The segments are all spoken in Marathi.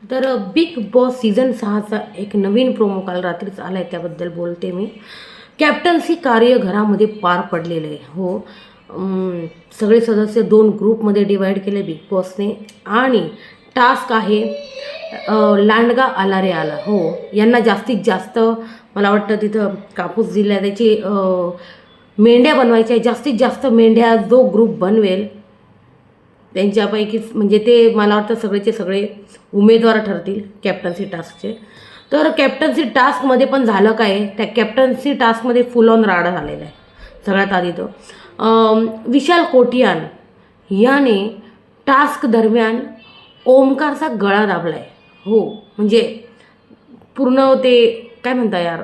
तर बिग बॉस सीझन 6चा एक नवीन प्रोमो काल रात्रीच आला आहे, त्याबद्दल बोलते मी. कॅप्टन्सी कार्य घरामध्ये पार पडलेलं आहे. हो, सगळे सदस्य 2 ग्रुपमध्ये डिवाईड केले बिग बॉसने आणि टास्क आहे लांडगा आला रे आला. हो, यांना जास्तीत जास्त मला वाटतं तिथं कापूस दिला त्याची मेंढ्या बनवायच्या. जास्तीत जास्त मेंढ्या जो ग्रुप बनवेल त्यांच्यापैकीच म्हणजे ते मला वाटतं सगळेचे सगळे उमेदवार ठरतील कॅप्टन्सी टास्कचे. तर कॅप्टन्सी टास्कमध्ये पण झालं काय, त्या कॅप्टन्सी टास्कमध्ये फुल ऑन राडा झालेला आहे. सगळ्यात आधी तो विशाल कोटियान याने टास्क दरम्यान ओमकारचा गळा दाबला आहे. हो, म्हणजे पूर्ण ते काय म्हणता यार,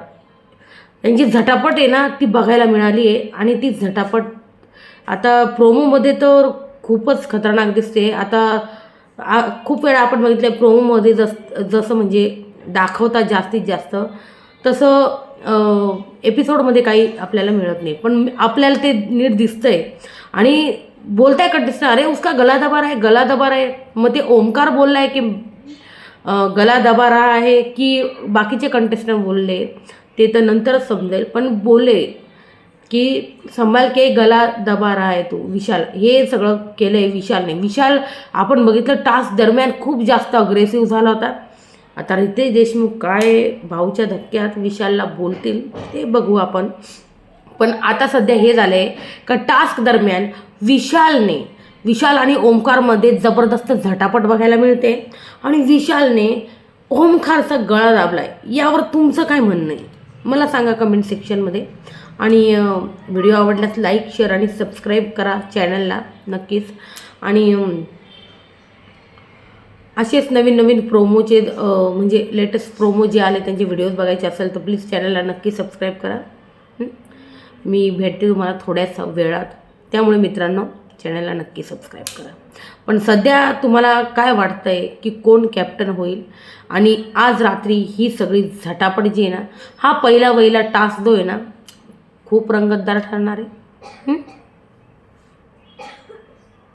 त्यांची झटापट आहे ना ती बघायला मिळाली आहे. आणि ती झटापट आता प्रोमोमध्ये तर खूपच खतरनाक दिसते. आता खूप वेळा आपण बघितलं प्रोमोमध्ये जसं म्हणजे दाखवतात जास्तीत जास्त, तसं एपिसोडमध्ये काही आपल्याला मिळत नाही. पण आपल्याला ते नीट दिसतंय आणि बोलताय कंटेस्टंट, अरे उसका गला दबा रहा है, गला दबा रहा है. मग ते ओमकार बोलला आहे की गला दबा रहा आहे की बाकीचे कंटेस्टंट बोलले ते तर नंतरच समजेल. पण बोलले की संभाल के गला दबा रहा है तू विशाल, हे सगळं केलं आहे विशालने. विशाल आपण बघितलं टास्क दरम्यान खूप जास्त अग्रेसिव्ह झाला होता. आता रितेश देशमुख काय भाऊच्या धक्क्यात विशालला बोलतील ते बघू आपण. पण आता सध्या हे झालं आहे का टास्क दरम्यान विशाल आणि ओमकारमध्ये जबरदस्त झटापट बघायला मिळते आणि विशालने ओमकारचा गळा दाबला आहे. यावर तुमचं काय म्हणणं आहे मला सांगा कमेंट सेक्शनमध्ये. आणि व्हिडिओ आवडल्यास लाईक, शेअर आणि सबस्क्राईब करा चॅनलला नक्कीच. आणि असेच नवीन प्रोमोचे म्हणजे लेटेस्ट प्रोमो जे आले त्यांचे व्हिडिओज बघायचे असेल तर प्लीज चॅनलला नक्की सबस्क्राईब करा. मी भेटते तुम्हाला थोड्याच वेळात, त्यामुळे मित्रांनो चॅनलला नक्की सबस्क्राईब करा. पण सध्या तुम्हाला काय वाटतं आहे की कोण कॅप्टन होईल? आणि आज रात्री ही सगळी झटापट जी आहे ना, हा पहिला टास्क जो आहे ना खूप रंगतदार ठरणार आहे.